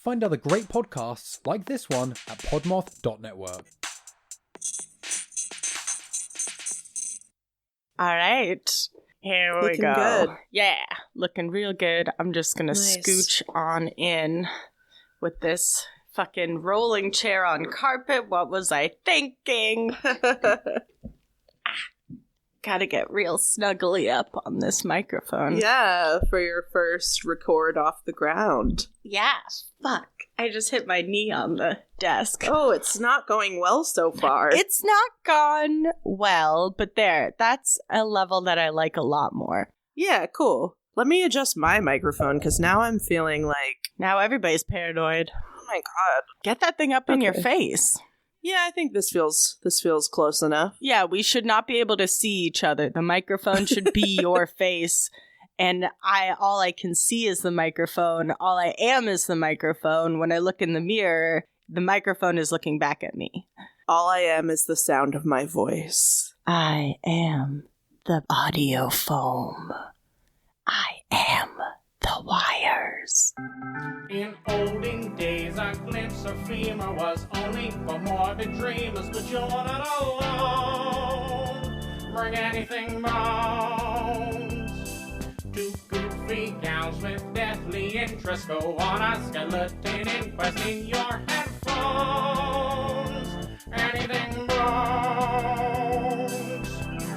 find other great podcasts like this one at podmoth.network. All right. Here we go. Good. Yeah, looking real good. I'm just going to scooch on in with this fucking rolling chair on carpet. What was I thinking? Gotta get real snuggly up on this microphone. Yeah, for your first record off the ground. Yeah, fuck. I just hit my knee on the desk. Oh, it's not going well so far. It's not gone well, but that's a level that I like a lot more. Yeah, cool. Let me adjust my microphone, because now I'm feeling like... Now everybody's paranoid. Oh my god. Get that thing up in your face. Yeah, I think this feels close enough. Yeah, we should not be able to see each other. The microphone should be your face, and all I can see is the microphone. All I am is the microphone. When I look in the mirror, the microphone is looking back at me. All I am is the sound of my voice. I am the audio foam. I am the wires. In olden days, a glimpse of femur was only for morbid dreamers, but you're not alone. Bring anything bones. Two goofy gals with deathly interest go on a skeleton inquest in your headphones. Anything bones.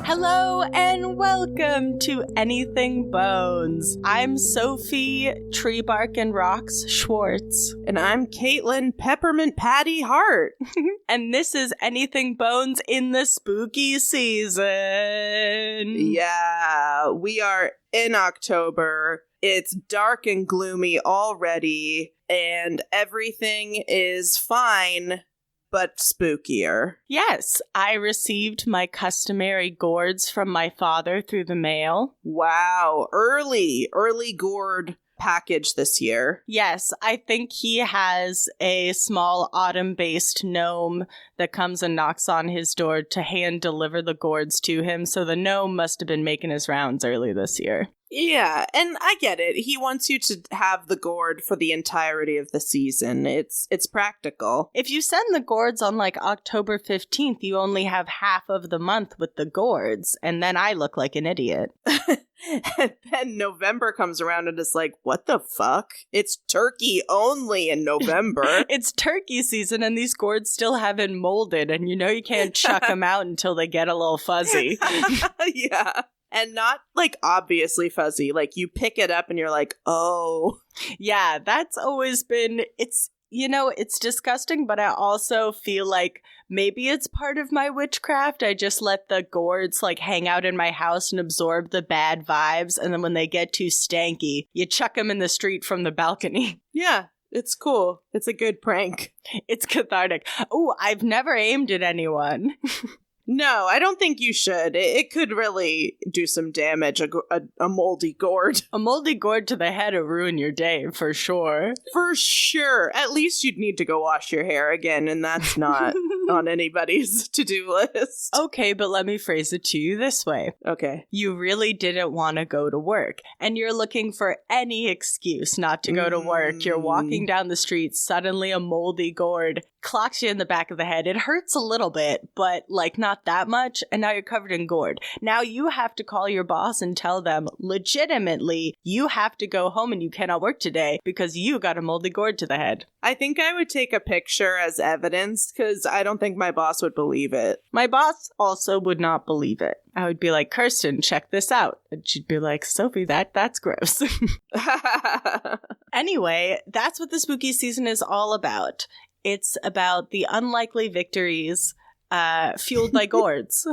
Hello and welcome to Anything Bones. I'm Sophie Tree Bark and Rocks Schwartz. And I'm Katelyn Peppermint Patty Hart. And this is Anything Bones in the spooky season. Yeah, we are in October. It's dark and gloomy already, and everything is fine, but spookier. Yes, I received my customary gourds from my father through the mail. Wow, early gourd package this year. Yes, I think he has a small autumn-based gnome that comes and knocks on his door to hand deliver the gourds to him, so the gnome must have been making his rounds early this year. Yeah, and I get it. He wants you to have the gourd for the entirety of the season. It's practical. If you send the gourds on like October 15th, you only have half of the month with the gourds, and then I look like an idiot. And then November comes around and it's like, what the fuck? It's turkey only in November. It's turkey season and these gourds still haven't molded, and you know you can't chuck them out until they get a little fuzzy. Yeah. And not, like, obviously fuzzy. Like, you pick it up and you're like, oh. Yeah, that's always been, it's disgusting, but I also feel like maybe it's part of my witchcraft. I just let the gourds, like, hang out in my house and absorb the bad vibes, and then when they get too stanky, you chuck them in the street from the balcony. Yeah. It's cool. It's a good prank. It's cathartic. Oh, I've never aimed at anyone. No, I don't think you should. It could really do some damage, a moldy gourd. A moldy gourd to the head will ruin your day, for sure. For sure. At least you'd need to go wash your hair again, and that's not on anybody's to-do list. Okay, but let me phrase it to you this way. Okay. You really didn't want to go to work, and you're looking for any excuse not to go to work. You're walking down the street, suddenly a moldy gourd clocks you in the back of the head. It hurts a little bit, but, like, not that much, and now you're covered in gourd. Now you have to call your boss and tell them, legitimately, you have to go home and you cannot work today because you got a moldy gourd to the head. I think I would take a picture as evidence, because I don't think my boss would believe it. My boss also would not believe it. I would be like, Kirsten, check this out. And she'd be like, Sophie, that's gross. Anyway, that's what the spooky season is all about. It's about the unlikely victories fueled by gourds.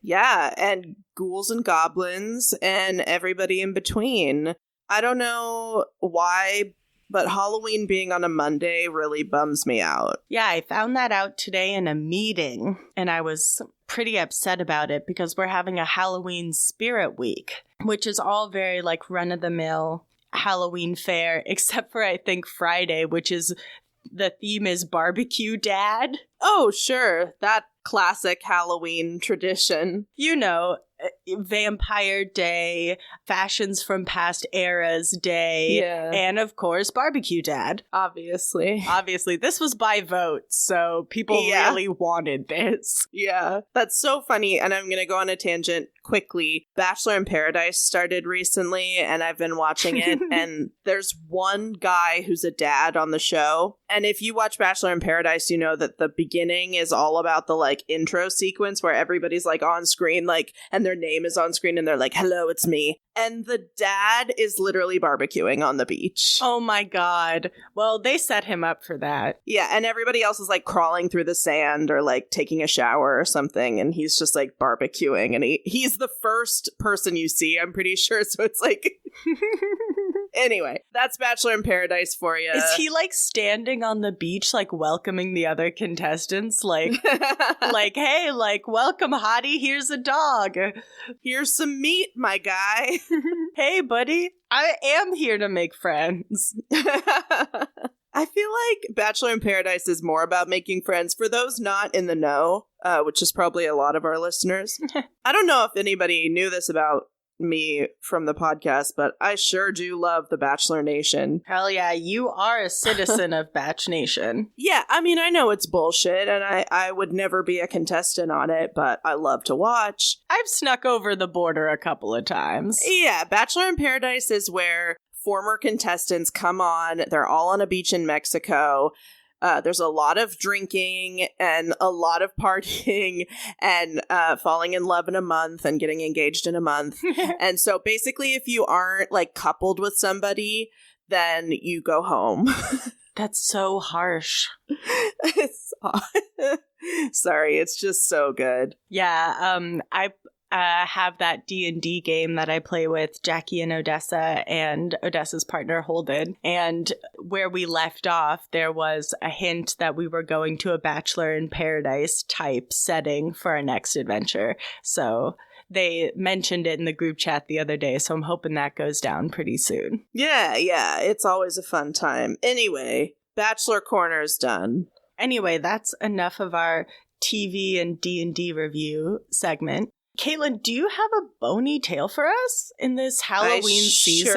Yeah, and ghouls and goblins and everybody in between. I don't know why, but Halloween being on a Monday really bums me out. Yeah, I found that out today in a meeting, and I was pretty upset about it because we're having a Halloween Spirit Week, which is all very, like, run-of-the-mill Halloween fare, except for, I think, Friday, which is... the theme is Barbecue Dad. Oh, sure. That classic Halloween tradition. You know, Vampire Day, Fashions from Past Eras Day, and of course Barbecue Dad. Obviously, this was by vote, so people really wanted this. Yeah, that's so funny. And I'm gonna go on a tangent quickly. Bachelor in Paradise started recently, and I've been watching it. And there's one guy who's a dad on the show. And if you watch Bachelor in Paradise, you know that the beginning is all about the like intro sequence where everybody's like on screen, like, and their name is on screen, and they're like, "Hello, it's me." And the dad is literally barbecuing on the beach. Oh my god. Well, they set him up for that. Yeah, and everybody else is like crawling through the sand or like taking a shower or something, and he's just like barbecuing, and he's the first person you see, I'm pretty sure, so it's like... Anyway, that's Bachelor in Paradise for you. Is he like standing on the beach, like welcoming the other contestants? Like, like, hey, like, welcome, hottie, here's a dog. Here's some meat, my guy. Hey, buddy, I am here to make friends. I feel like Bachelor in Paradise is more about making friends. For those not in the know, which is probably a lot of our listeners. I don't know if anybody knew this about me from the podcast, but I sure do love the Bachelor Nation. Hell yeah, you are a citizen of Batch Nation. Yeah, I mean, I know it's bullshit, and I would never be a contestant on it, but I love to watch. I've snuck over the border a couple of times. Yeah, Bachelor in Paradise is where former contestants come on. They're all on a beach in Mexico. There's a lot of drinking and a lot of partying and falling in love in a month and getting engaged in a month. And so basically, if you aren't like coupled with somebody, then you go home. That's so harsh. Sorry, it's just so good. Yeah, I have that D&D game that I play with Jackie and Odessa and Odessa's partner Holden. And where we left off, there was a hint that we were going to a Bachelor in Paradise type setting for our next adventure. So they mentioned it in the group chat the other day, so I'm hoping that goes down pretty soon. Yeah, it's always a fun time. Anyway, Bachelor Corner's done. Anyway, that's enough of our TV and D&D review segment. Katelyn, do you have a bony tale for us in this Halloween season?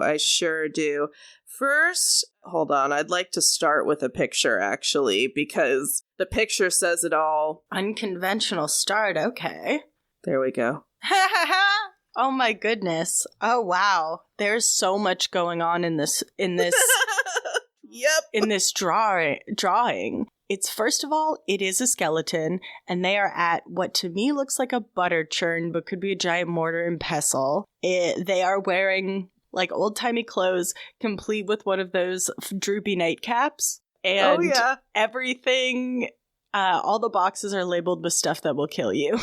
I sure do. First, hold on. I'd like to start with a picture, actually, because the picture says it all. Unconventional start, okay. There we go. Oh my goodness. Oh wow. There's so much going on in this Yep. In this drawing. It's, first of all, it is a skeleton, and they are at what to me looks like a butter churn, but could be a giant mortar and pestle. They are wearing, like, old-timey clothes, complete with one of those droopy nightcaps. And everything, all the boxes are labeled with stuff that will kill you.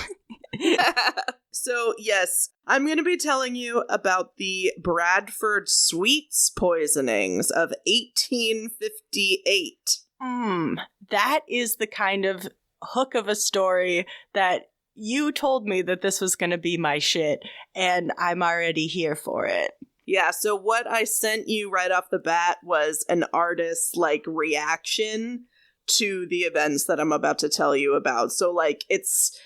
So, yes, I'm going to be telling you about the Bradford Sweets Poisonings of 1858. That is the kind of hook of a story that you told me that this was going to be my shit, and I'm already here for it. Yeah, so what I sent you right off the bat was an artist's, like, reaction to the events that I'm about to tell you about. So, like, it's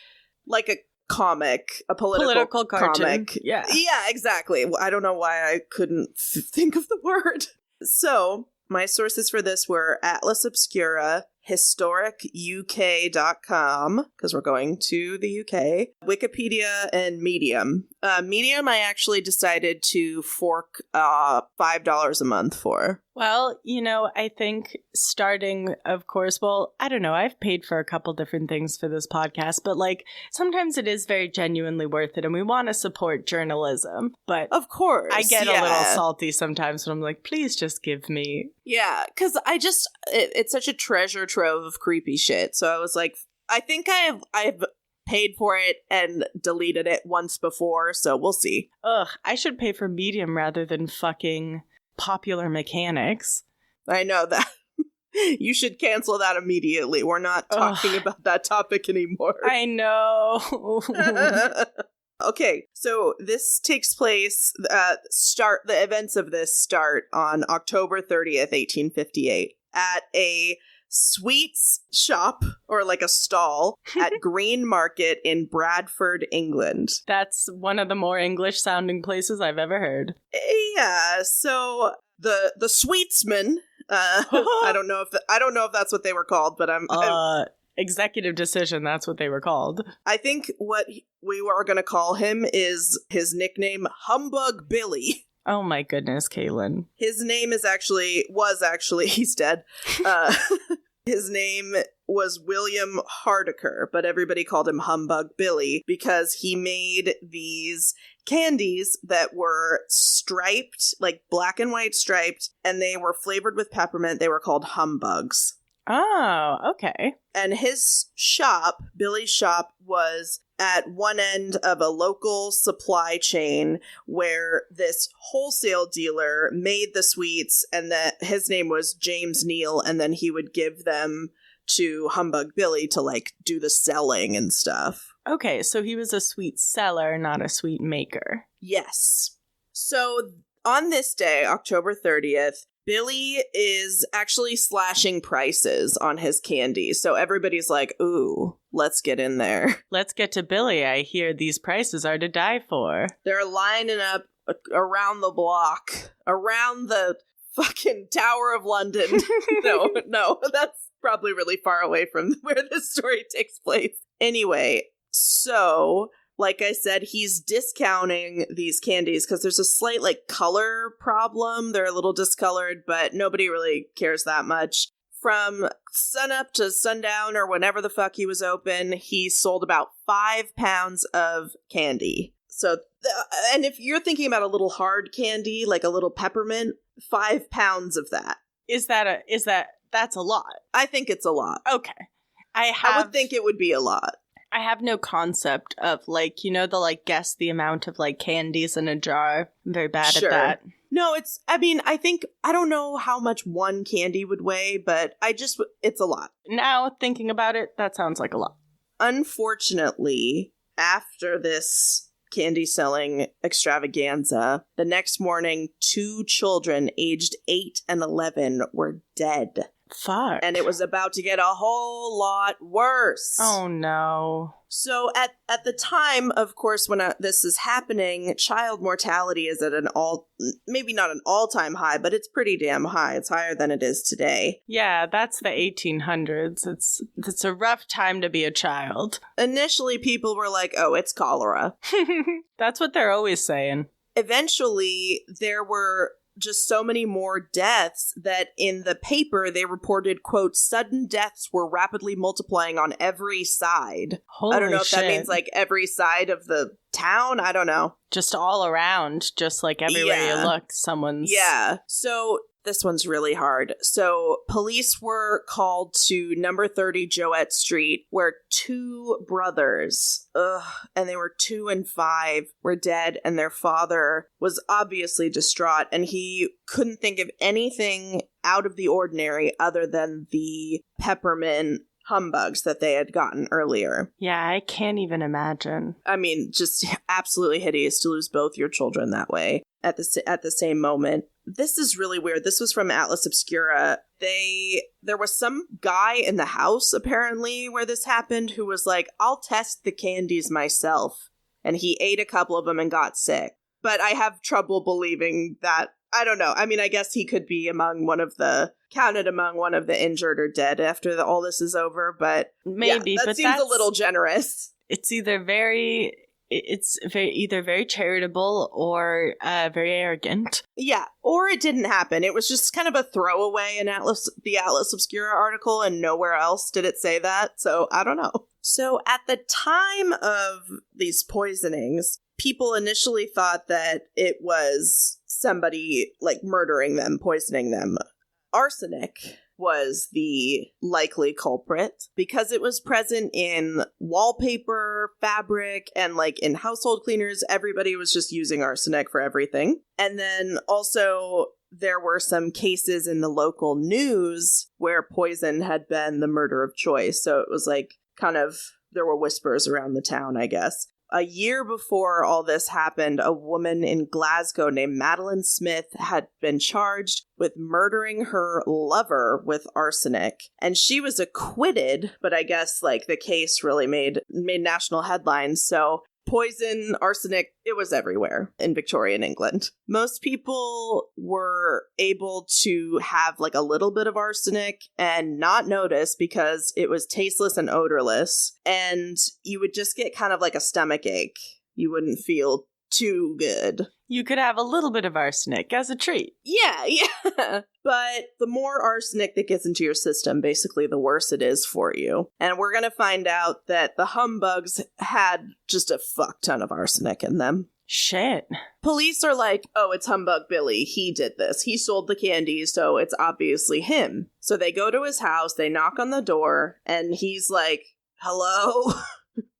like a comic, a political cartoon. Comic. Yeah, exactly. I don't know why I couldn't think of the word. So... my sources for this were Atlas Obscura, historicuk.com, because we're going to the UK, Wikipedia, and Medium. Medium I actually decided to fork $5 a month for. Well, you know, I think starting, of course, well, I don't know, I've paid for a couple different things for this podcast, but like, sometimes it is very genuinely worth it, and we want to support journalism, but of course, I get a little salty sometimes when I'm like, please just give me. Yeah, because it's such a treasure trove of creepy shit, so I was like, I think I've paid for it and deleted it once before, so we'll see. Ugh, I should pay for Medium rather than fucking Popular Mechanics. I know that. You should cancel that immediately. We're not talking about that topic anymore. I know. Okay, so this takes place, the events of this start on October 30th, 1858, at a sweets shop, or like a stall, at Green Market in Bradford, England. That's one of the more English-sounding places I've ever heard. Yeah, so the sweetsman, I don't know if that's what they were called, but Executive decision, that's what they were called. I think what we were going to call him is his nickname, Humbug Billy. Oh my goodness, Katelyn. His name was actually, he's dead. His name was William Hardiker, but everybody called him Humbug Billy because he made these candies that were striped, like black and white striped, and they were flavored with peppermint. They were called humbugs. Oh, okay. And his shop, Billy's shop, was at one end of a local supply chain where this wholesale dealer made the sweets, and that his name was James Neal, and then he would give them to Humbug Billy to like do the selling and stuff. Okay, so he was a sweet seller, not a sweet maker. Yes. So on this day, October 30th, Billy is actually slashing prices on his candy. So everybody's like, ooh, let's get in there. Let's get to Billy. I hear these prices are to die for. They're lining up around the block, around the fucking Tower of London. No, that's probably really far away from where this story takes place. Anyway, so like I said, he's discounting these candies because there's a slight like color problem. They're a little discolored, but nobody really cares that much. From sunup to sundown or whenever the fuck he was open, he sold about 5 pounds of candy. So, and if you're thinking about a little hard candy, like a little peppermint, 5 pounds of that. That's a lot? I think it's a lot. Okay. I would think it would be a lot. I have no concept of, like, guess the amount of, like, candies in a jar. I'm very bad at that. No, I don't know how much one candy would weigh, but it's a lot. Now, thinking about it, that sounds like a lot. Unfortunately, after this candy selling extravaganza, the next morning, 2 children aged 8 and 11 were dead. Fuck. And it was about to get a whole lot worse. Oh, no. So at the time, of course, when this is happening, child mortality is at maybe not an all-time high, but it's pretty damn high. It's higher than it is today. Yeah, that's the 1800s. It's a rough time to be a child. Initially, people were like, oh, it's cholera. That's what they're always saying. Eventually, there were just so many more deaths that in the paper they reported, quote, sudden deaths were rapidly multiplying on every side. Holy I don't know if shit. that means like every side of the town. I don't know. Just all around, just like everywhere you look, someone's... Yeah. So this one's really hard. So police were called to number 30 Joette Street, where 2 brothers, and they were 2 and 5, were dead, and their father was obviously distraught, and he couldn't think of anything out of the ordinary other than the peppermint humbugs that they had gotten earlier. Yeah, I can't even imagine. I mean, just absolutely hideous to lose both your children that way at the same moment. This is really weird. This was from Atlas Obscura. There was some guy in the house, apparently, where this happened, who was like, I'll test the candies myself. And he ate a couple of them and got sick. But I have trouble believing that. I don't know. I mean, I guess he could be counted among one of the injured or dead after all this is over. But maybe, yeah, that seems a little generous. It's either very charitable or very arrogant. Yeah, or it didn't happen. It was just kind of a throwaway in the Atlas Obscura article, and nowhere else did it say that. So I don't know. So at the time of these poisonings, people initially thought that it was somebody like murdering them, poisoning them. Arsenic was the likely culprit because it was present in wallpaper, fabric, and like in household cleaners. Everybody was just using arsenic for everything. And then also there were some cases in the local news where poison had been the murder of choice. So it was like kind of, there were whispers around the town, I guess. A year before all this happened, a woman in Glasgow named Madeline Smith had been charged with murdering her lover with arsenic. And she was acquitted, but I guess like the case really made national headlines. So poison, arsenic, it was everywhere in Victorian England. Most people were able to have like a little bit of arsenic and not notice because it was tasteless and odorless. And you would just get kind of like a stomach ache. You wouldn't feel too good. You could have a little bit of arsenic as a treat. Yeah. But the more arsenic that gets into your system, basically the worse it is for you. And we're going to find out that the humbugs had just a fuck ton of arsenic in them. Shit. Police are like, oh, it's Humbug Billy. He did this. He sold the candy, so it's obviously him. So they go to his house, they knock on the door, and he's like, hello?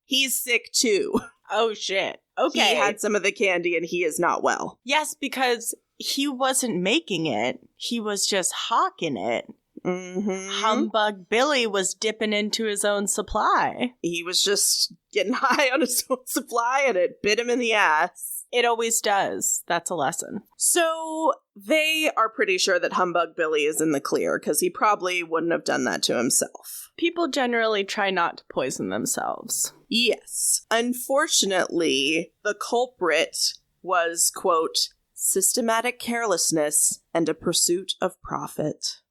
He's sick too. Oh, shit. Okay. He had some of the candy and he is not well. Yes, because he wasn't making it. He was just hawking it. Mm-hmm. Humbug Billy was dipping into his own supply. He was just getting high on his own supply and it bit him in the ass. It always does. That's a lesson. So they are pretty sure that Humbug Billy is in the clear because he probably wouldn't have done that to himself. People generally try not to poison themselves. Yes. Unfortunately, the culprit was, quote, systematic carelessness and a pursuit of profit.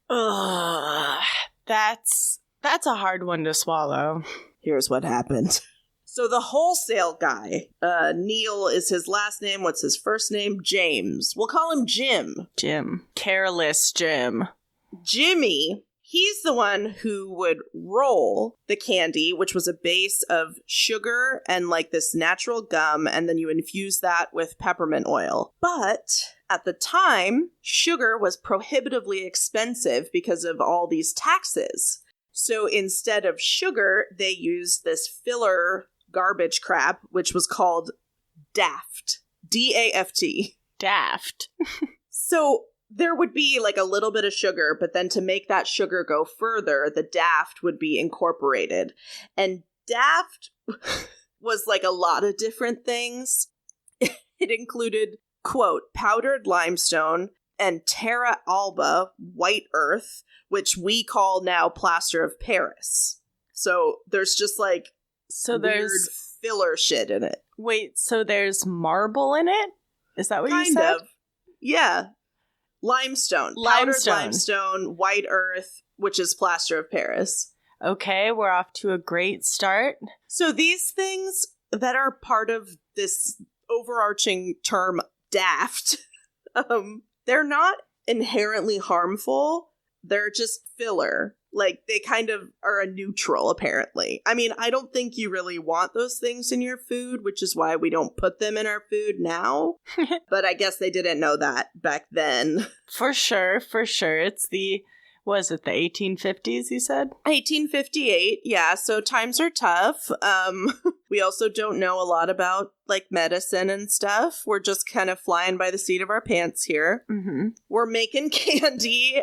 Ugh. That's a hard one to swallow. Here's what happened. So the wholesale guy, Neil is his last name. What's his first name? James. We'll call him Jim. Jim. Careless Jim. Jimmy, he's the one who would roll the candy, which was a base of sugar and like this natural gum, and then you infuse that with peppermint oil. But at the time, sugar was prohibitively expensive because of all these taxes. So instead of sugar, they used this filler garbage crap, which was called Daft. D-A-F-T. Daft. So there would be like a little bit of sugar, but then to make that sugar go further, the Daft would be incorporated. And Daft was like a lot of different things. It included, quote, powdered limestone and terra alba, white earth, which we call now plaster of Paris. So there's just like weird filler shit in it. Wait, so there's marble in it? Is that what you said? Kind of. Yeah. Limestone. Powdered limestone, white earth, which is plaster of Paris. Okay, we're off to a great start. So these things that are part of this overarching term daft, they're not inherently harmful. They're just filler. Like, they kind of are a neutral, apparently. I mean, I don't think you really want those things in your food, which is why we don't put them in our food now. But I guess they didn't know that back then. For sure. It's the 1850s, you said? 1858, yeah, so times are tough. We also don't know a lot about, like, medicine and stuff. We're just kind of flying by the seat of our pants here. Mm-hmm. We're making candy.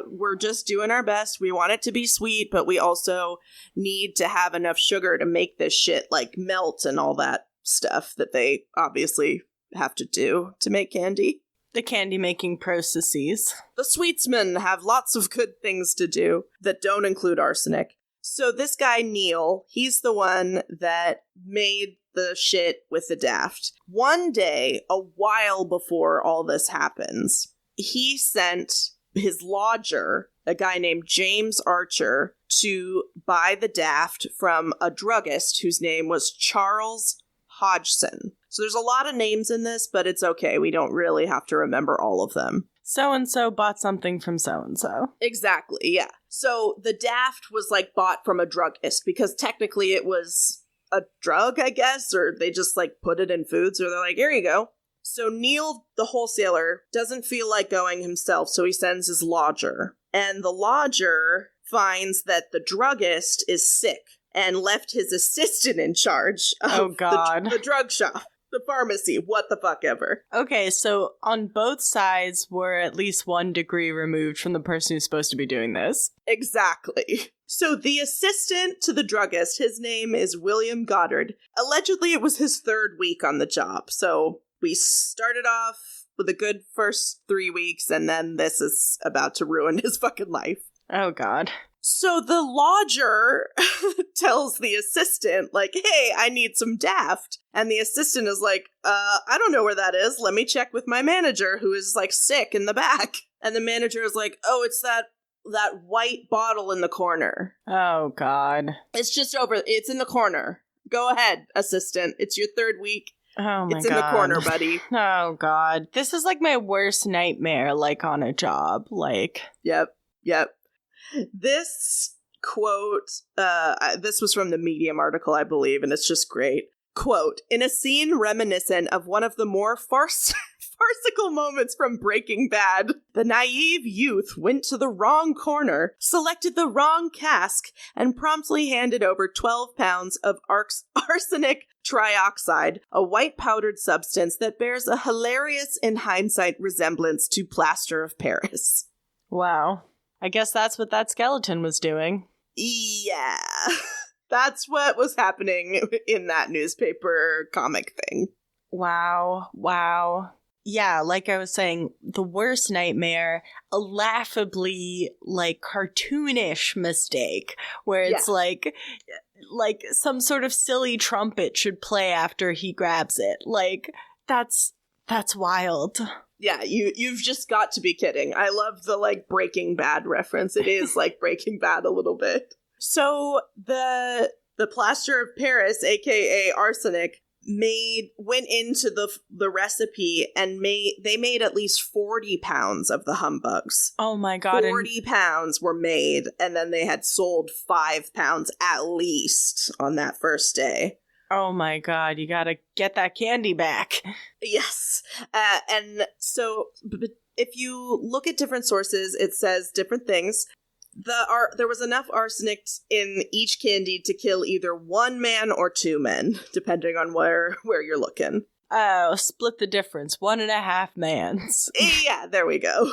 We're just doing our best. We want it to be sweet, but we also need to have enough sugar to make this shit, like, melt and all that stuff that they obviously have to do to make candy. The candy-making processes. The sweetsmen have lots of good things to do that don't include arsenic. So this guy, Neil, he's the one that made the shit with the Daft. One day, a while before all this happens, he sent his lodger, a guy named James Archer, to buy the Daft from a druggist whose name was Charles Hodgson. So there's a lot of names in this, but it's okay. We don't really have to remember all of them. So-and-so bought something from so-and-so. Exactly, yeah. So the Daft was like bought from a druggist because technically it was a drug, I guess, or they just like put it in foods, or they're like, here you go. So Neil, the wholesaler, doesn't feel like going himself, so he sends his lodger. And the lodger finds that the druggist is sick and left his assistant in charge of the drug shop. The pharmacy, what the fuck ever. Okay, so on both sides, we're at least 1 degree removed from the person who's supposed to be doing this. Exactly. So the assistant to the druggist, his name is William Goddard. Allegedly, it was his third week on the job. So we started off with a good first 3 weeks, and then this is about to ruin his fucking life. Oh, God. So the lodger tells the assistant, like, hey, I need some Daft. And the assistant is like, I don't know where that is. Let me check with my manager, who is, like, sick in the back. And the manager is like, oh, it's that white bottle in the corner. Oh, God. It's just it's in the corner. Go ahead, assistant. It's your third week. Oh, my God. It's in the corner, buddy. Oh, God. This is, like, my worst nightmare, like, on a job. Like. Yep. This quote, this was from the Medium article, I believe, and it's just great. Quote, in a scene reminiscent of one of the more farcical moments from Breaking Bad, the naive youth went to the wrong corner, selected the wrong cask, and promptly handed over 12 pounds of arsenic trioxide, a white powdered substance that bears a hilarious, in hindsight, resemblance to plaster of Paris. Wow. I guess that's what that skeleton was doing. Yeah. That's what was happening in that newspaper comic thing. Wow. Yeah, like I was saying, the worst nightmare, a laughably, like, cartoonish mistake, where it's like some sort of silly trumpet should play after he grabs it. Like, that's wild. Yeah, you've just got to be kidding. I love the, like, Breaking Bad reference. It is like Breaking Bad a little bit. So the plaster of Paris, aka arsenic, went into the recipe and they made at least 40 pounds of the humbugs. Oh my God. 40 pounds were made, and then they had sold 5 pounds at least on that first day. Oh my God, you gotta get that candy back. Yes. And so if you look at different sources, it says different things. There was enough arsenic in each candy to kill either one man or 2 men, depending on where you're looking. Oh, split the difference. 1.5 mans. Yeah, there we go.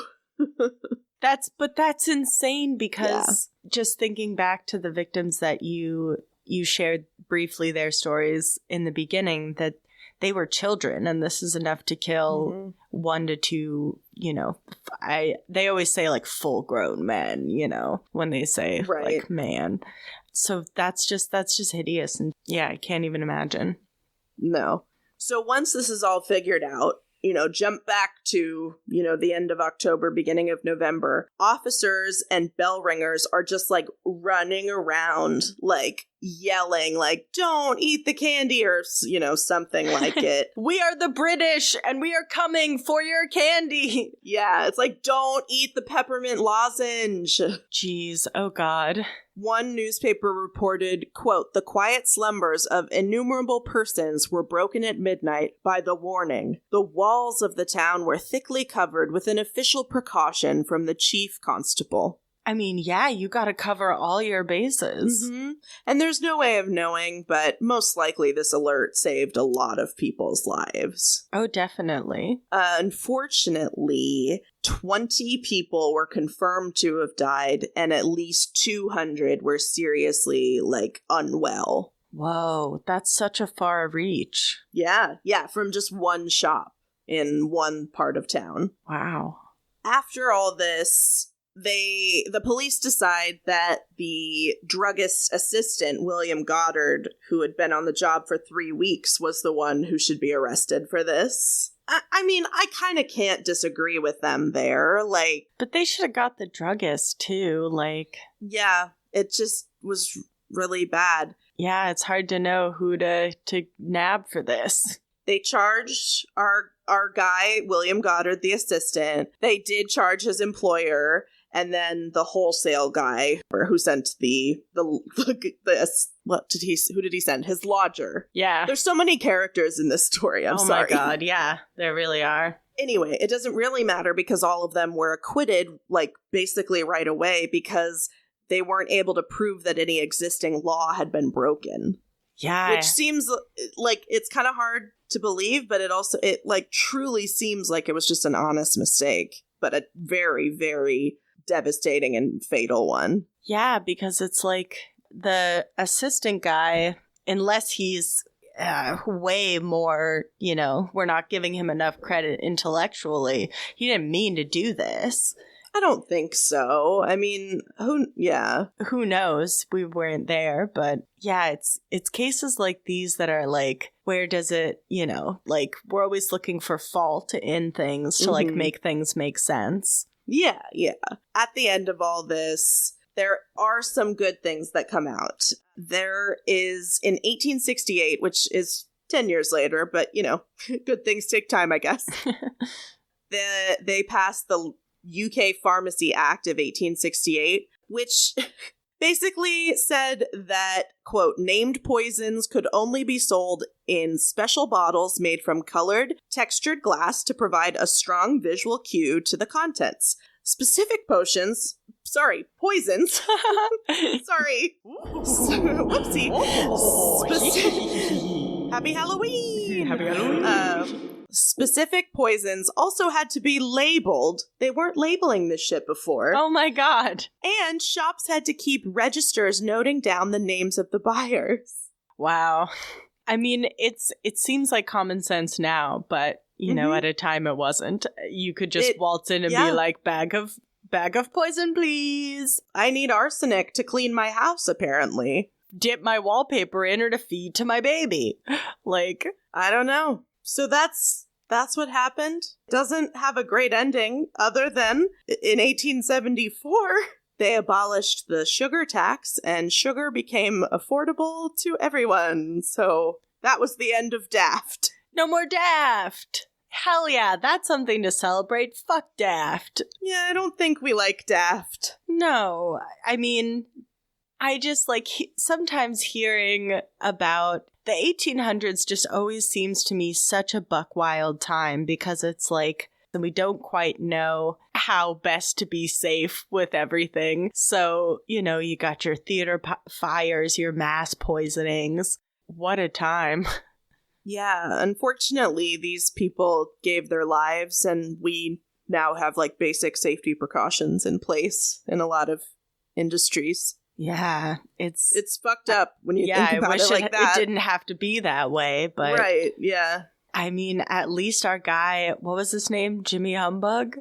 That's insane, because just thinking back to the victims that you shared briefly their stories in the beginning, that they were children, and this is enough to kill 1 to 2, they always say, like, full-grown men, when they say, like, man. So that's just hideous, and yeah, I can't even imagine. No. So once this is all figured out, jump back to, the end of October, beginning of November, officers and bell ringers are just, like, running around, like, yelling, like, don't eat the candy, or, something like it. We are the British, and we are coming for your candy. Yeah, it's like, don't eat the peppermint lozenge. Jeez, oh God. One newspaper reported, quote, the quiet slumbers of innumerable persons were broken at midnight by the warning. The walls of the town were thickly covered with an official precaution from the chief constable. I mean, yeah, you gotta cover all your bases. Mm-hmm. And there's no way of knowing, but most likely this alert saved a lot of people's lives. Oh, definitely. Unfortunately, 20 people were confirmed to have died, and at least 200 were seriously, like, unwell. Whoa, that's such a far reach. Yeah, from just one shop in one part of town. Wow. After all this, the police decide that the druggist's assistant, William Goddard, who had been on the job for 3 weeks, was the one who should be arrested for this. I mean, I kind of can't disagree with them there, like... But they should have got the druggist, too, like... Yeah, it just was really bad. Yeah, it's hard to know who to nab for this. They charged our guy, William Goddard, the assistant. They did charge his employer, and then the wholesale guy who sent who did he send? His lodger. Yeah. There's so many characters in this story. I'm sorry. Oh my God, yeah, there really are. Anyway, it doesn't really matter because all of them were acquitted, like, basically right away, because they weren't able to prove that any existing law had been broken. Yeah. Which seems like it's kind of hard to believe, but it like truly seems like it was just an honest mistake, but a very, very devastating and fatal one. Yeah, because it's like the assistant guy, unless he's way more, we're not giving him enough credit intellectually. He didn't mean to do this. I don't think so. I mean, who knows? We weren't there, but yeah, it's cases like these that are like, where does it, like, we're always looking for fault in things to like make things make sense. Yeah. At the end of all this, there are some good things that come out. There is, in 1868, which is 10 years later, but, good things take time, I guess. They passed the UK Pharmacy Act of 1868, which basically said that, quote, named poisons could only be sold in special bottles made from colored, textured glass to provide a strong visual cue to the contents. Specific poisons. Sorry. Whoopsie. Happy Halloween. Happy Halloween. Specific poisons also had to be labeled. They weren't labeling this shit before. Oh my god. And shops had to keep registers noting down the names of the buyers. Wow. I mean, it seems like common sense now, but at a time it wasn't. You could just waltz in and be like, bag of poison, please. I need arsenic to clean my house, apparently. Dip my wallpaper in or to feed to my baby. Like, I don't know. So that's what happened. Doesn't have a great ending, other than in 1874, they abolished the sugar tax and sugar became affordable to everyone. So that was the end of Daft. No more Daft. Hell yeah, that's something to celebrate. Fuck Daft. Yeah, I don't think we like Daft. No, I mean, I just like sometimes hearing about the 1800s just always seems to me such a buck wild time, because it's like we don't quite know how best to be safe with everything. So, you got your theater fires, your mass poisonings. What a time. Yeah, unfortunately, these people gave their lives, and we now have like basic safety precautions in place in a lot of industries. Yeah, it's fucked up when you think about it like that. It didn't have to be that way, but right, yeah. I mean, at least our guy, what was his name? Jimmy Humbug?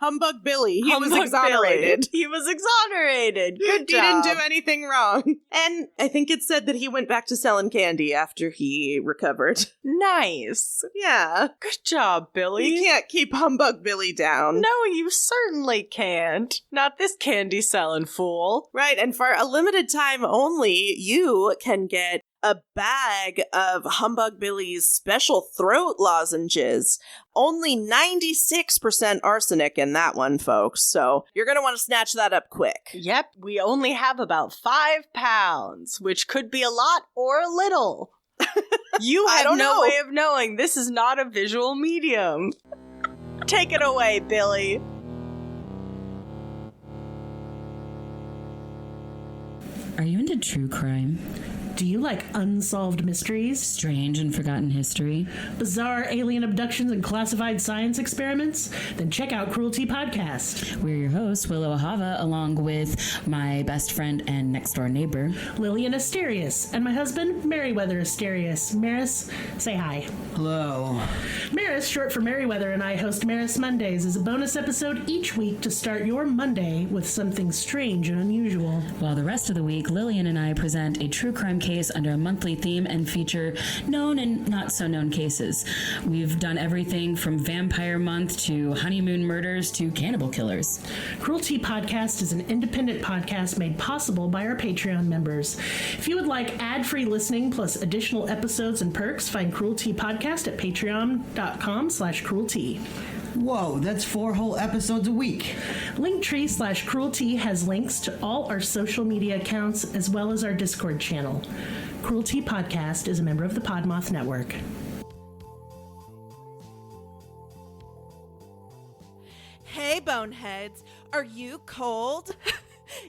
Humbug Billy. He was Humbug exonerated. Billy. He was exonerated. Good job. He didn't do anything wrong. And I think it said that he went back to selling candy after he recovered. Nice. Yeah. Good job, Billy. You can't keep Humbug Billy down. No, you certainly can't. Not this candy selling fool. Right, and for a limited time only, you can get a bag of Humbug Billy's special throat lozenges. Only 96% arsenic in that one, folks. So you're going to want to snatch that up quick. Yep, we only have about 5 pounds, which could be a lot or a little. You have no way of knowing. This is not a visual medium. Take it away, Billy. Are you into true crime? Do you like unsolved mysteries? Strange and forgotten history? Bizarre alien abductions and classified science experiments? Then check out Cruelty Podcast. We're your hosts, Willow Ahava, along with my best friend and next-door neighbor, Lillian Asterius, and my husband, Merriweather Asterius. Maris, say hi. Hello. Maris, short for Merriweather, and I host Maris Mondays as a bonus episode each week to start your Monday with something strange and unusual. While the rest of the week, Lillian and I present a true crime case under a monthly theme and feature known and not so known cases. We've done everything from Vampire Month to honeymoon murders to cannibal killers. Cruelty Podcast is an independent podcast made possible by our Patreon members. If you would like ad-free listening plus additional episodes and perks, find Cruelty Podcast at patreon.com/cruelty. Whoa, that's 4 whole episodes a week. Linktree/Cruelty has links to all our social media accounts as well as our Discord channel. Cruelty Podcast is a member of the Podmoth Network. Hey, boneheads. Are you cold?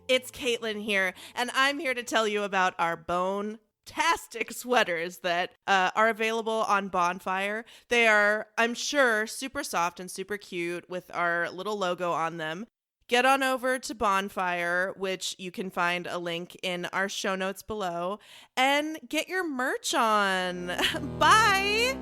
It's Katelyn here, and I'm here to tell you about our bone-tastic sweaters that are available on Bonfire. They are, I'm sure, super soft and super cute with our little logo on them. get on over to Bonfire, which you can find a link in our show notes below, and get your merch on. Bye!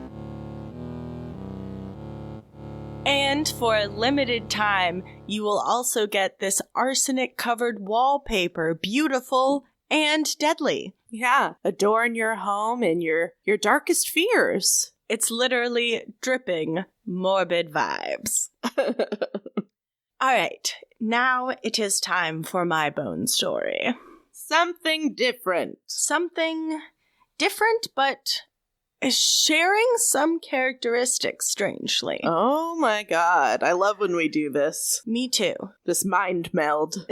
And for a limited time, you will also get this arsenic-covered wallpaper, beautiful and deadly. Yeah, adorn your home and your darkest fears. It's literally dripping morbid vibes. All right, now it is time for my bone story. Something different. Something different, but is sharing some characteristics, strangely. Oh my god, I love when we do this. Me too. This mind meld.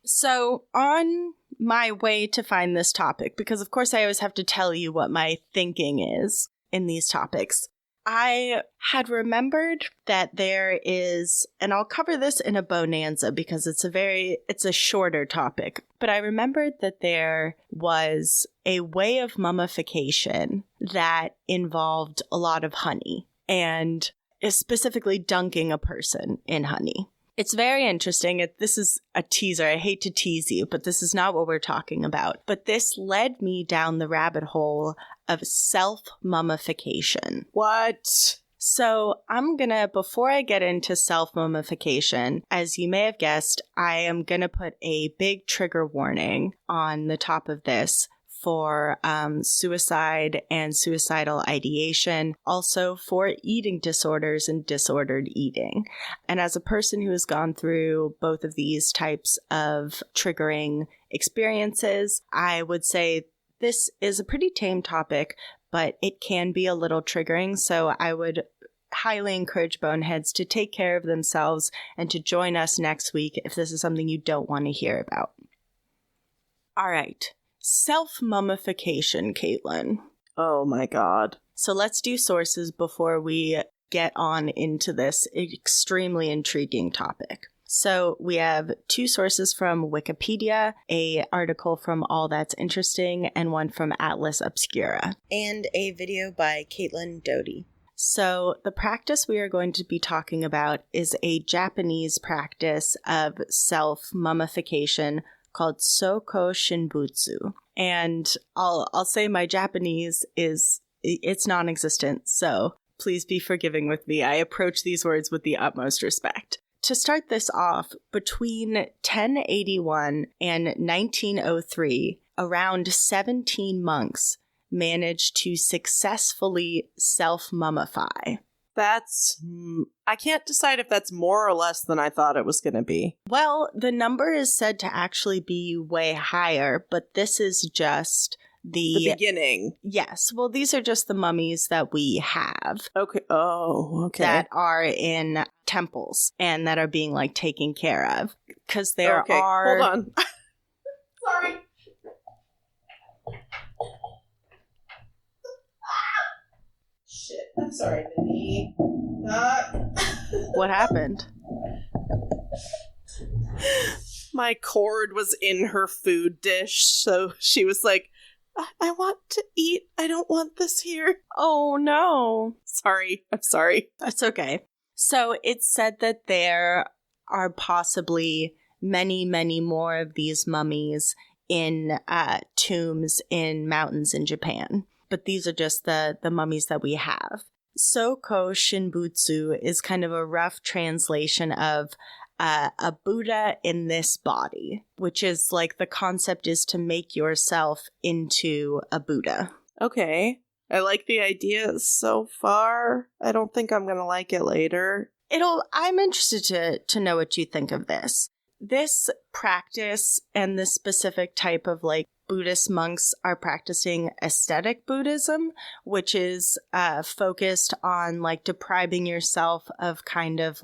So, on my way to find this topic, because of course I always have to tell you what my thinking is in these topics, I had remembered that there is, and I'll cover this in a bonanza because it's a shorter topic, but I remembered that there was a way of mummification that involved a lot of honey, and specifically dunking a person in honey. It's very interesting. This is a teaser. I hate to tease you, but this is not what we're talking about. But this led me down the rabbit hole of self-mummification. What? So before I get into self-mummification, as you may have guessed, I am going to put a big trigger warning on the top of this for suicide and suicidal ideation, also for eating disorders and disordered eating. And as a person who has gone through both of these types of triggering experiences, I would say this is a pretty tame topic, but it can be a little triggering. So I would highly encourage boneheads to take care of themselves and to join us next week if this is something you don't want to hear about. All right. Self-mummification, Caitlin. Oh my god. So let's do sources before we get on into this extremely intriguing topic. So we have 2 sources from Wikipedia, an article from All That's Interesting, and one from Atlas Obscura, and a video by Caitlin Doty. So the practice we are going to be talking about is a Japanese practice of self-mummification called Sokushinbutsu. And I'll say my Japanese it's non-existent, so please be forgiving with me. I approach these words with the utmost respect. To start this off, between 1081 and 1903, around 17 monks managed to successfully self-mummify. I can't decide if that's more or less than I thought it was going to be. Well, the number is said to actually be way higher, but this is just the beginning. Yes. Well, these are just the mummies that we have. Okay. Oh, okay. That are in temples and that are being taken care of. Because there are... Hold on. Sorry. Shit. I'm sorry, Minnie. What happened? My cord was in her food dish, so she was like, I want to eat. I don't want this here. Oh, no. Sorry. I'm sorry. That's okay. So it's said that there are possibly many, many more of these mummies in tombs in mountains in Japan. But these are just the mummies that we have. Sokushinbutsu is kind of a rough translation of a Buddha in this body, which is the concept is to make yourself into a Buddha. Okay. I like the idea so far. I don't think I'm going to like it later. I'm interested to know what you think of this. This practice and this specific type of Buddhist monks are practicing aesthetic Buddhism, which is focused on depriving yourself of kind of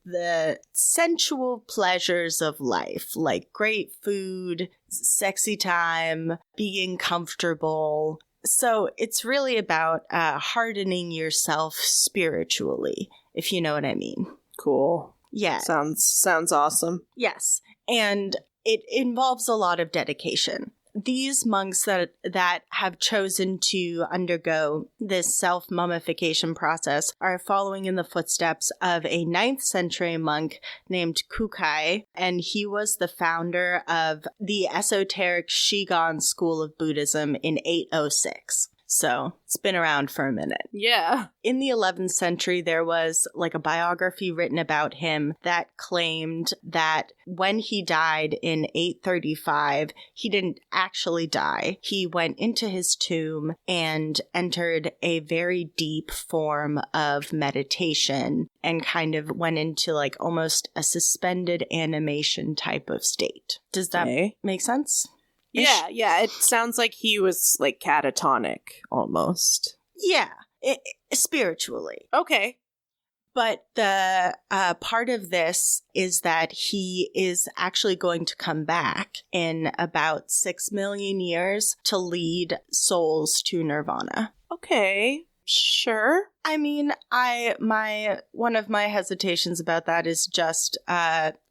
the sensual pleasures of life, like great food, sexy time, being comfortable. So it's really about hardening yourself spiritually, if you know what I mean. Cool. Yeah. Sounds awesome. Yes. And it involves a lot of dedication. these monks that have chosen to undergo this self-mummification process are following in the footsteps of a 9th century monk named Kukai, and he was the founder of the esoteric Shigon school of Buddhism in 806. So it's been around for a minute. Yeah. In the 11th century, there was like a biography written about him that claimed that when he died in 835, he didn't actually die. He went into his tomb and entered a very deep form of meditation and kind of went into like almost a suspended animation type of state. Does that make sense? Yeah, it sounds like he was like catatonic almost. Yeah, spiritually. Okay. But the part of this is that he is actually going to come back in about 6 million years to lead souls to nirvana. Okay, sure. I mean, one of my hesitations about that is just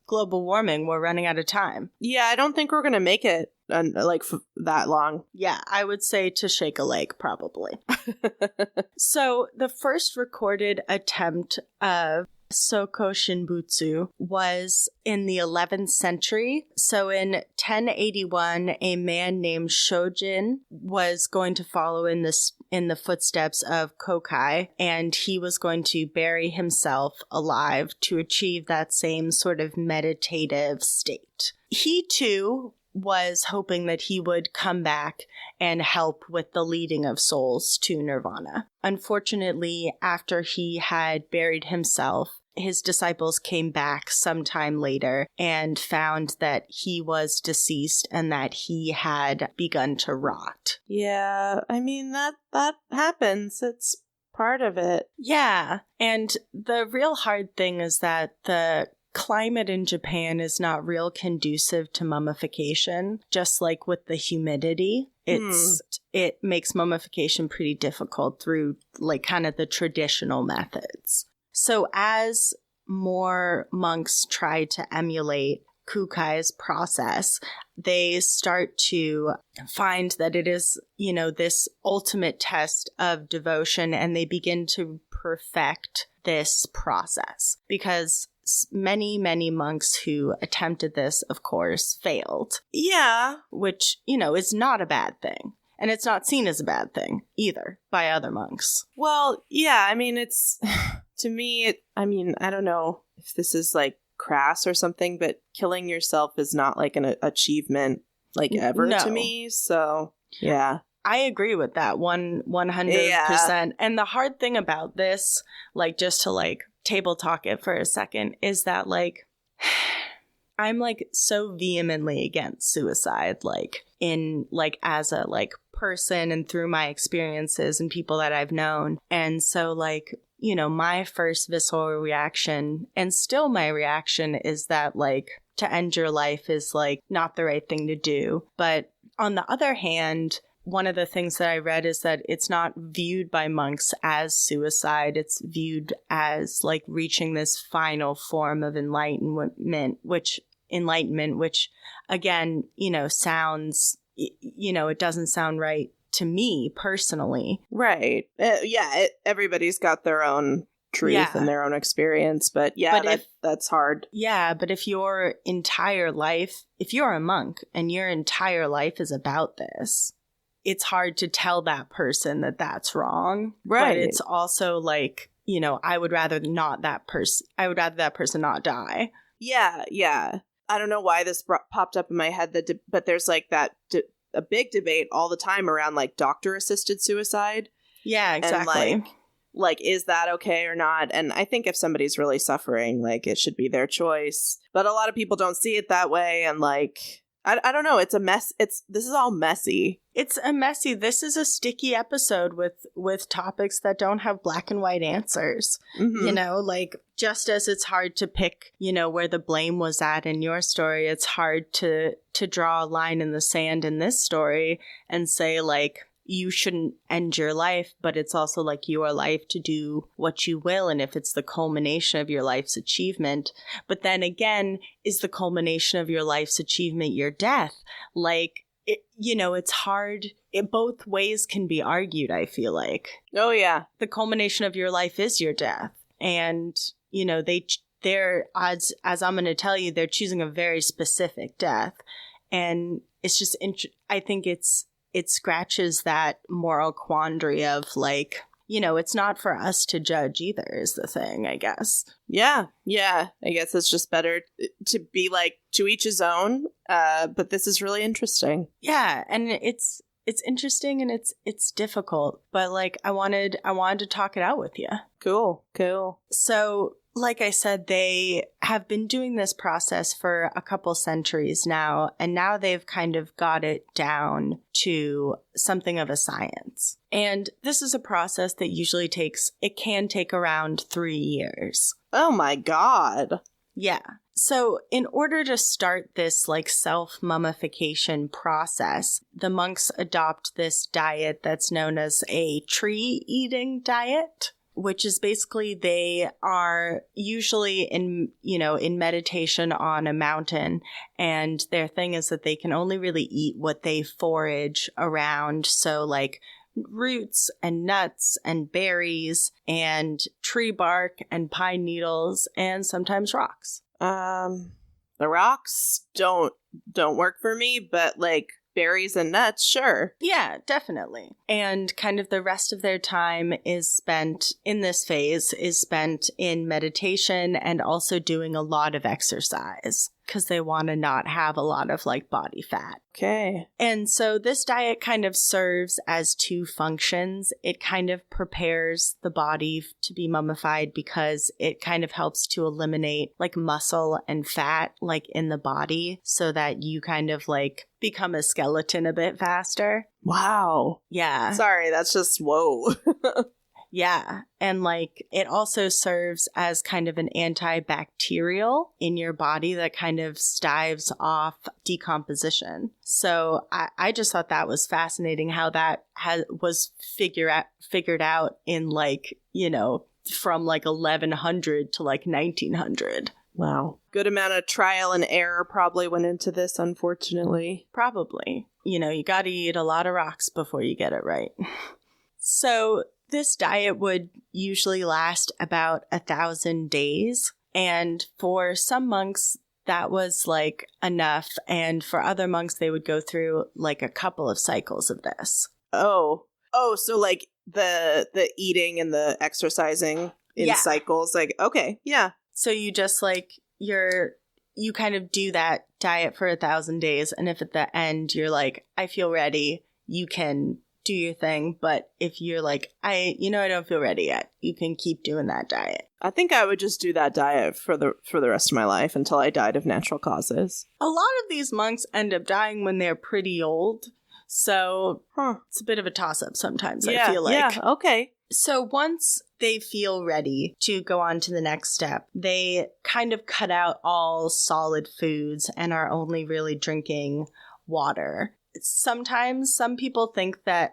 global warming. We're running out of time. Yeah, I don't think we're going to make it that long. Yeah, I would say to shake a leg, probably. So the first recorded attempt of Sokushinbutsu was in the 11th century. So in 1081, a man named Shojin was going to follow in the footsteps of Kokai, and he was going to bury himself alive to achieve that same sort of meditative state. He too was hoping that he would come back and help with the leading of souls to nirvana. Unfortunately, after he had buried himself, his disciples came back sometime later and found that he was deceased and that he had begun to rot. Yeah, I mean, that happens. It's part of it. Yeah, and the real hard thing is that the climate in Japan is not real conducive to mummification, just like with the humidity. It makes mummification pretty difficult through like kind of the traditional methods. So as more monks try to emulate Kukai's process, they start to find that it is, this ultimate test of devotion, and they begin to perfect this process because many, many monks who attempted this, of course, failed. Yeah. Which, is not a bad thing. And it's not seen as a bad thing either by other monks. Well, yeah, I mean, it's, to me, I don't know if this is like crass or something, but killing yourself is not like an achievement like ever to me. So, yeah. I agree with that 100%. Yeah. And the hard thing about this, like just to like table talk it for a second, is that like I'm like so vehemently against suicide, like in like as a like person and through my experiences and people that I've known. And so like, my first visceral reaction and still my reaction is that like to end your life is like not the right thing to do. But on the other hand, one of the things that I read is that it's not viewed by monks as suicide. It's viewed as like reaching this final form of enlightenment, which again, sounds, it doesn't sound right to me personally. Right. Everybody's got their own truth and their own experience, but that's hard. Yeah, but if your entire life, if you're a monk and your entire life is about this, it's hard to tell that person that that's wrong. Right. But it's also like, I would rather that person not die. Yeah. I don't know why this popped up in my head, but there's like a big debate all the time around like doctor-assisted suicide. Yeah, exactly. And like, is that okay or not? And I think if somebody's really suffering, like it should be their choice. But a lot of people don't see it that way, and like I don't know. It's a mess. This is all messy. This is a sticky episode with topics that don't have black and white answers. Mm-hmm. Like just as it's hard to pick, where the blame was at in your story, it's hard to draw a line in the sand in this story and say like, you shouldn't end your life, but it's also like your life to do what you will. And if it's the culmination of your life's achievement, but then again, is the culmination of your life's achievement your death? Like, it's hard. Both ways can be argued, I feel like. Oh, yeah. The culmination of your life is your death. And, they're, as I'm going to tell you, they're choosing a very specific death. And it's just, I think it scratches that moral quandary of like, it's not for us to judge either is the thing, I guess. Yeah. I guess it's just better to be like, to each his own. But this is really interesting. Yeah. And it's interesting and it's difficult, but like I wanted to talk it out with you. Cool. So, like I said, they have been doing this process for a couple centuries now, and now they've kind of got it down to something of a science. And this is a process that usually can take around 3 years. Oh my God. Yeah. So in order to start this like self-mummification process, the monks adopt this diet that's known as a tree-eating diet, which is basically they are usually in meditation on a mountain, and their thing is that they can only really eat what they forage around. So like roots and nuts and berries and tree bark and pine needles and sometimes rocks. The rocks don't work for me, but like berries and nuts, sure. Yeah, definitely. And kind of the rest of their time is spent in meditation and also doing a lot of exercise because they want to not have a lot of like body fat. Okay. And so this diet kind of serves as two functions. It kind of prepares the body to be mummified because it kind of helps to eliminate like muscle and fat like in the body so that you kind of like become a skeleton a bit faster. Wow. Yeah. Sorry, that's just whoa. Yeah. And like it also serves as kind of an antibacterial in your body that kind of staves off decomposition. So I just thought that was fascinating how that was figured out in like, from like 1100 to like 1900. Wow. Good amount of trial and error probably went into this, unfortunately. Probably. You got to eat a lot of rocks before you get it right. So this diet would usually last about 1,000 days. And for some monks, that was like enough. And for other monks, they would go through like a couple of cycles of this. Oh, so like the eating and the exercising in cycles. Like, okay, yeah. So you just like you kind of do that diet for 1,000 days. And if at the end you're like, I feel ready, you can do your thing. But if you're like, I don't feel ready yet, you can keep doing that diet. I think I would just do that diet for the rest of my life until I died of natural causes. A lot of these monks end up dying when they're pretty old. So it's a bit of a toss-up sometimes, I feel like. Yeah, okay. So once they feel ready to go on to the next step, they kind of cut out all solid foods and are only really drinking water. Sometimes some people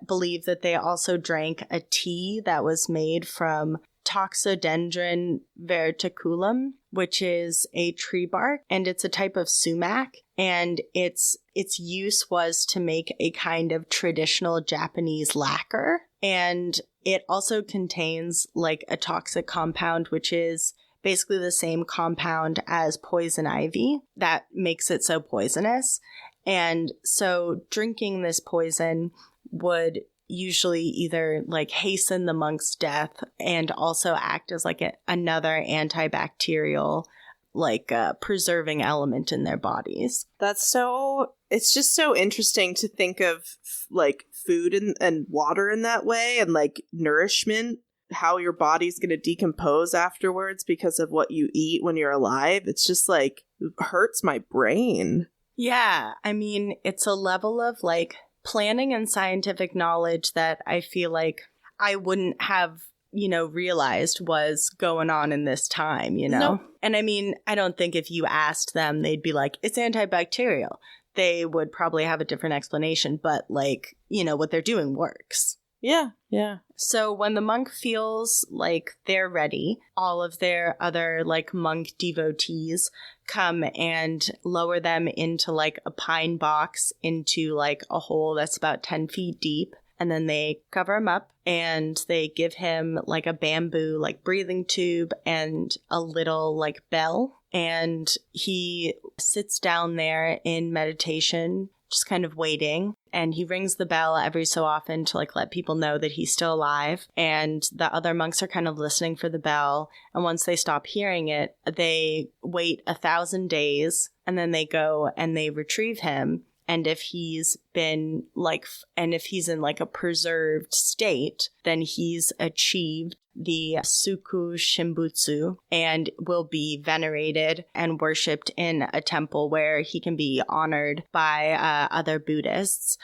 believe that they also drank a tea that was made from Toxodendron verticulum, which is a tree bark, and it's a type of sumac, and its use was to make a kind of traditional Japanese lacquer, and it also contains like a toxic compound, which is basically the same compound as poison ivy that makes it so poisonous. And so drinking this poison would usually either like hasten the monk's death and also act as like another antibacterial, like preserving element in their bodies. It's just so interesting to think of like food and water in that way, and like nourishment, how your body's going to decompose afterwards because of what you eat when you're alive. It's just like hurts my brain. Yeah, I mean, it's a level of like planning and scientific knowledge that I feel like I wouldn't have, realized was going on in this time, No. And I mean, I don't think if you asked them, they'd be like, it's antibacterial. They would probably have a different explanation, but like, what they're doing works. Yeah, yeah. So when the monk feels like they're ready, all of their other like monk devotees come and lower them into like a pine box into like a hole that's about 10 feet deep. And then they cover him up and they give him like a bamboo like breathing tube and a little like bell. And he sits down there in meditation, just kind of waiting. And he rings the bell every so often to like let people know that he's still alive. And the other monks are kind of listening for the bell. And once they stop hearing it, they wait 1,000 days and then they go and they retrieve him. And if he's been like, and if he's in like a preserved state, then he's achieved the Sokushinbutsu and will be venerated and worshipped in a temple where he can be honored by other Buddhists.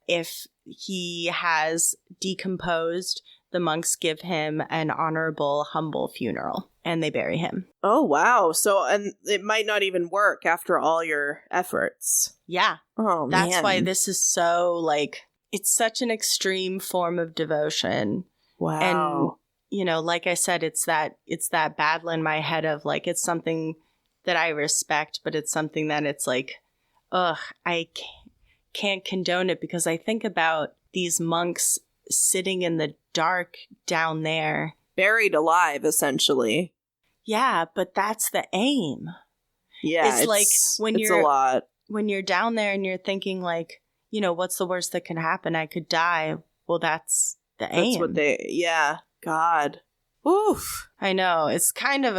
If he has decomposed, the monks give him an honorable, humble funeral and they bury him. Oh, wow. So, and it might not even work after all your efforts. Yeah. Oh, man. That's why this is so like, it's such an extreme form of devotion. Wow. And, you know, like I said, it's that battle in my head of like, it's something that I respect, but it's something that it's like, ugh, I can't condone it because I think about these monks sitting in the dark down there. Buried alive, essentially. Yeah, but that's the aim. Yeah, it's like when it's a lot. When you're down there and you're thinking like, you know, what's the worst that can happen? I could die. Well, that's the aim. That's what yeah. God. Oof. I know. It's kind of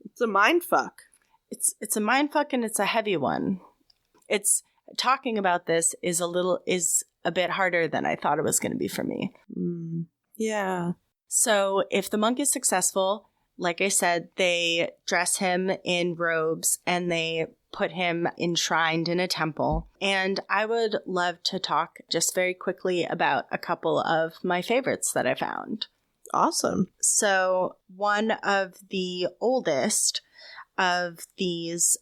it's a mind fuck. It's a mind fuck and it's a heavy one. It's talking about this is a bit harder than I thought it was going to be for me. Yeah. So if the monk is successful, like I said, they dress him in robes and they put him enshrined in a temple. And I would love to talk just very quickly about a couple of my favorites that I found. Awesome. So one of the oldest of these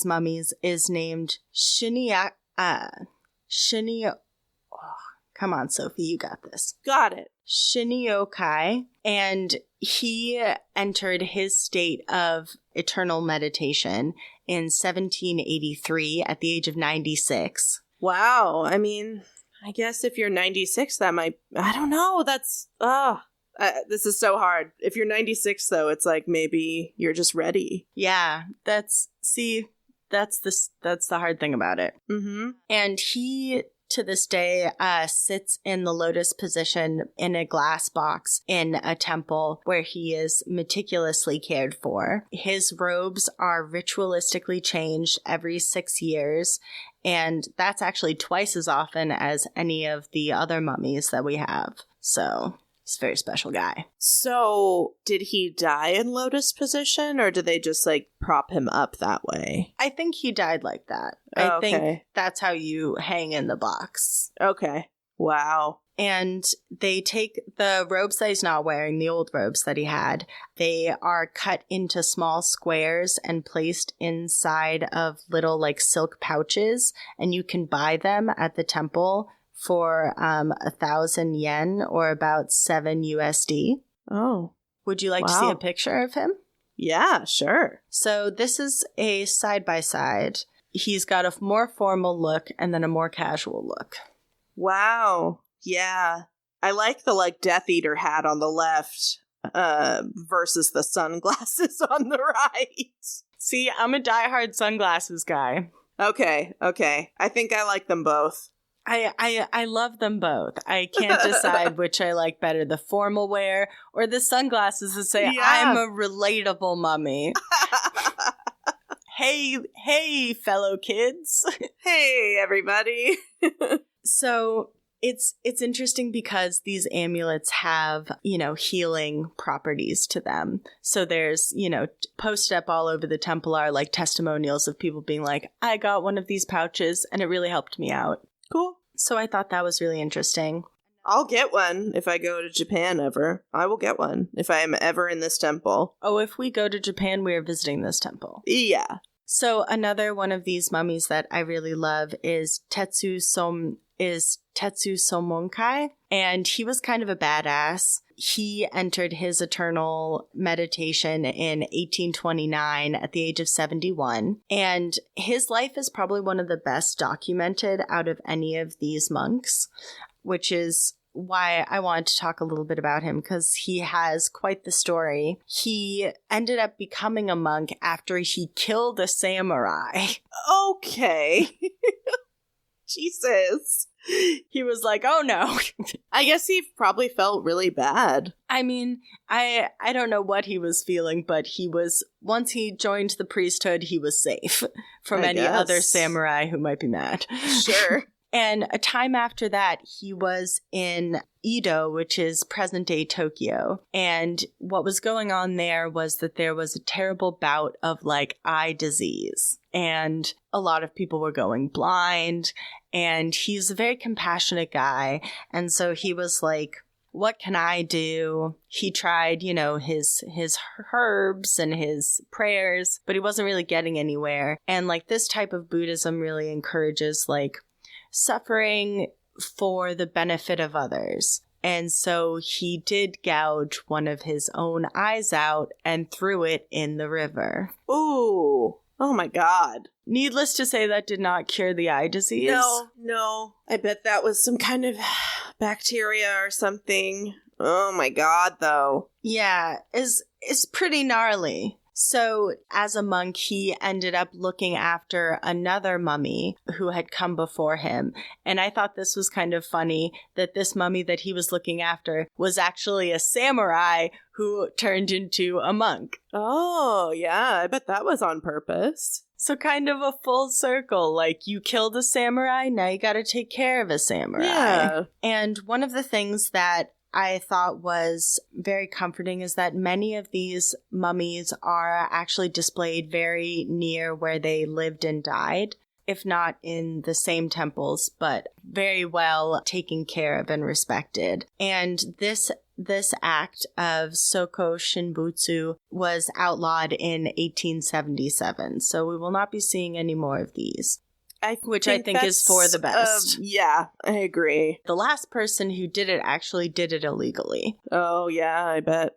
mummies is named come on, Sophie, you got this. Got it. Shinyokai, and he entered his state of eternal meditation in 1783 at the age of 96. Wow. I mean, I guess if you're 96, that might, I don't know. That's, this is so hard. If you're 96, though, it's like maybe you're just ready. Yeah, that's the hard thing about it. Mm-hmm. And he, to this day, sits in the lotus position in a glass box in a temple where he is meticulously cared for. His robes are ritualistically changed every 6 years, and that's actually twice as often as any of the other mummies that we have. So he's a very special guy. So did he die in lotus position, or did they just like prop him up that way? I think he died like that. Oh, I think that's how you hang in the box. Okay. Wow. And they take the robes that he's not wearing, the old robes that he had, they are cut into small squares and placed inside of little like silk pouches, and you can buy them at the temple for 1,000 yen or about 7 USD. Oh. Would you like to see a picture of him? Yeah, sure. So this is a side-by-side. He's got a more formal look and then a more casual look. Wow. Yeah. I like the like Death Eater hat on the left versus the sunglasses on the right. See, I'm a diehard sunglasses guy. Okay. I think I like them both. I love them both. I can't decide which I like better, the formal wear or the sunglasses that say, I'm a relatable mummy. Hey, fellow kids. Hey, everybody. So it's interesting because these amulets have, healing properties to them. So there's, posted up all over the temple are like testimonials of people being like, I got one of these pouches and it really helped me out. Cool. So I thought that was really interesting. I'll get one if I go to Japan ever. I will get one if I am ever in this temple. Oh, if we go to Japan, we are visiting this temple. Yeah. So another one of these mummies that I really love is Tetsu is Tetsu Somonkai, and he was kind of a badass. He entered his eternal meditation in 1829 at the age of 71, and his life is probably one of the best documented out of any of these monks, which is why I wanted to talk a little bit about him, because he has quite the story. He ended up becoming a monk after he killed a samurai. Okay. Jesus. He was like, oh no. I guess he probably felt really bad. I mean, I don't know what he was feeling, but once he joined the priesthood, he was safe from any other samurai who might be mad. Sure. And a time after that, he was in Edo, which is present-day Tokyo. And what was going on there was that there was a terrible bout of, like, eye disease. And a lot of people were going blind. And he's a very compassionate guy. And so he was like, what can I do? He tried, his herbs and his prayers, but he wasn't really getting anywhere. And, like, this type of Buddhism really encourages, like, suffering for the benefit of others. And so he did gouge one of his own eyes out and threw it in the river. Ooh. Oh my God. Needless to say, that did not cure the eye disease. No. I bet that was some kind of bacteria or something. Oh my God, though. Yeah, it's pretty gnarly. So, as a monk, he ended up looking after another mummy who had come before him. And I thought this was kind of funny that this mummy that he was looking after was actually a samurai who turned into a monk. Oh, yeah, I bet that was on purpose. So kind of a full circle, like you killed a samurai, now you gotta take care of a samurai. Yeah. And one of the things that I thought was very comforting is that many of these mummies are actually displayed very near where they lived and died, if not in the same temples, but very well taken care of and respected. And this act of Sokushinbutsu was outlawed in 1877, so we will not be seeing any more of these. Which I think is for the best. Yeah, I agree. The last person who did it actually did it illegally. Oh, yeah, I bet.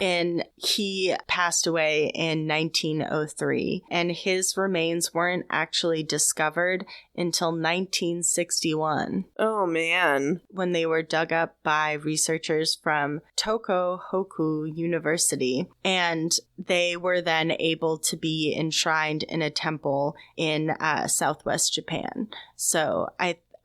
And he passed away in 1903, and his remains weren't actually discovered until 1961. Oh, man. When they were dug up by researchers from Tohoku University, and they were then able to be enshrined in a temple in southwest Japan. So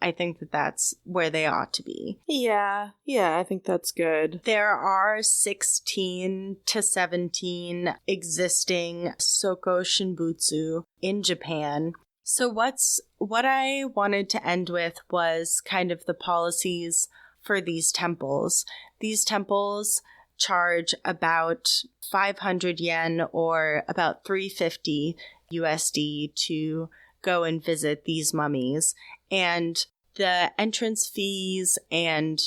I think that that's where they ought to be. Yeah, I think that's good. There are 16 to 17 existing Sokushinbutsu in Japan. So what I wanted to end with was kind of the policies for these temples. These temples charge about 500 yen or about $350 USD to go and visit these mummies. And the entrance fees and,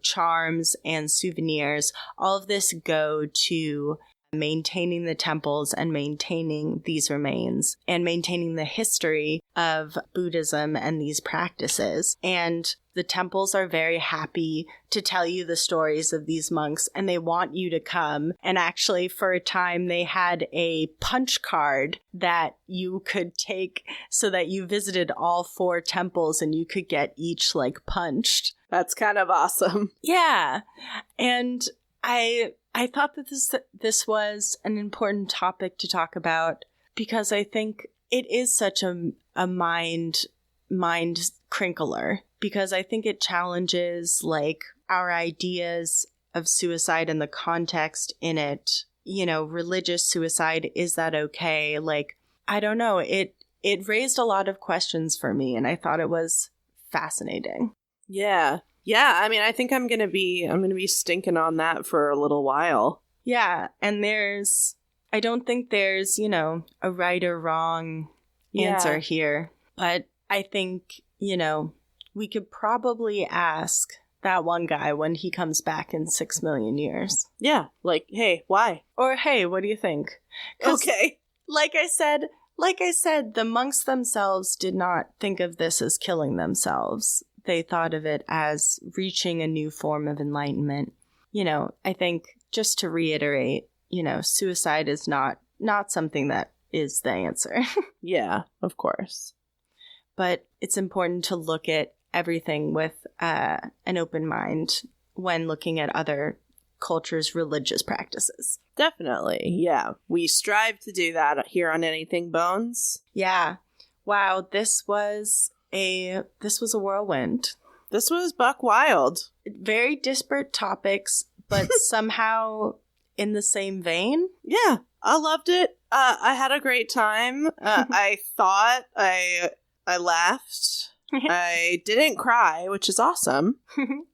charms and souvenirs, all of this go to maintaining the temples and maintaining these remains and maintaining the history of Buddhism and these practices. And the temples are very happy to tell you the stories of these monks, and they want you to come. And actually, for a time, they had a punch card that you could take so that you visited all 4 temples and you could get each, punched. That's kind of awesome. Yeah. And I thought that this was an important topic to talk about because I think it is such a mind crinkler, because I think it challenges our ideas of suicide and the context in it. Religious suicide, is that okay? I don't know. It raised a lot of questions for me, and I thought it was fascinating. Yeah. I mean, I think I'm gonna be stinking on that for a little while. Yeah, and I don't think there's, a right or wrong answer here. But I think, we could probably ask that one guy when he comes back in 6 million years. Yeah, hey, why? Or, hey, what do you think? Okay. Like I said, the monks themselves did not think of this as killing themselves. they thought of it as reaching a new form of enlightenment. I think just to reiterate, suicide is not something that is the answer. Yeah, of course. But it's important to look at everything with an open mind when looking at other cultures' religious practices. Definitely, yeah. We strive to do that here on Anything Bones. Yeah. Wow, this was a whirlwind. This was buck wild. Very disparate topics, but somehow in the same vein. Yeah, I loved it. I had a great time. I thought I laughed. I didn't cry, which is awesome.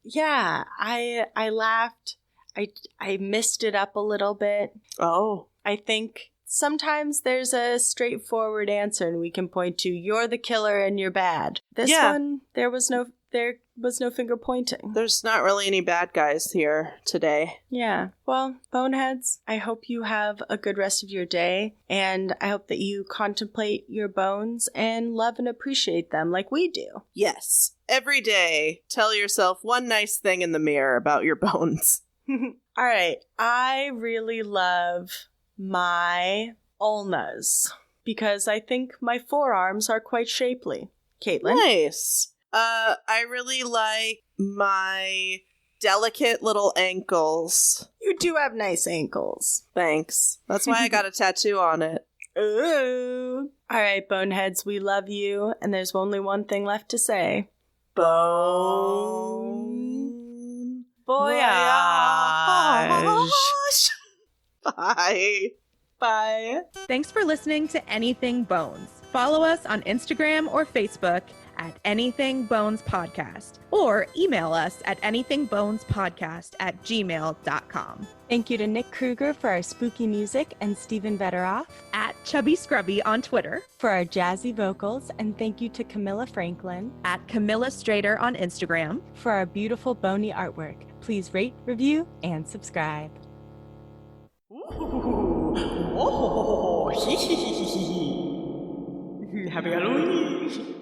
Yeah, I laughed. I missed it up a little bit. Oh. I think sometimes there's a straightforward answer and we can point to, you're the killer and you're bad. This one, there was no finger pointing. There's not really any bad guys here today. Yeah. Well, Boneheads, I hope you have a good rest of your day, and I hope that you contemplate your bones and love and appreciate them like we do. Yes. Every day, tell yourself one nice thing in the mirror about your bones. All right. I really love my ulnas because I think my forearms are quite shapely. Caitlin? Nice. I really like my delicate little ankles. You do have nice ankles. Thanks. That's why I got a tattoo on it. Ooh. All right, Boneheads, we love you, and there's only one thing left to say. Bone Voyage. Bye. Bye. Thanks for listening to Anything Bones. Follow us on Instagram or Facebook at Anything Bones Podcast, or email us at anythingbonespodcast@gmail.com. Thank you to Nick Kruger for our spooky music and Stephen Vetteroff At Chubby Scrubby on Twitter. for our jazzy vocals, and thank you to Camilla Franklin At Camilla Strader on Instagram. for our beautiful bony artwork. Please rate, review, and subscribe. Oh, Happy Halloween!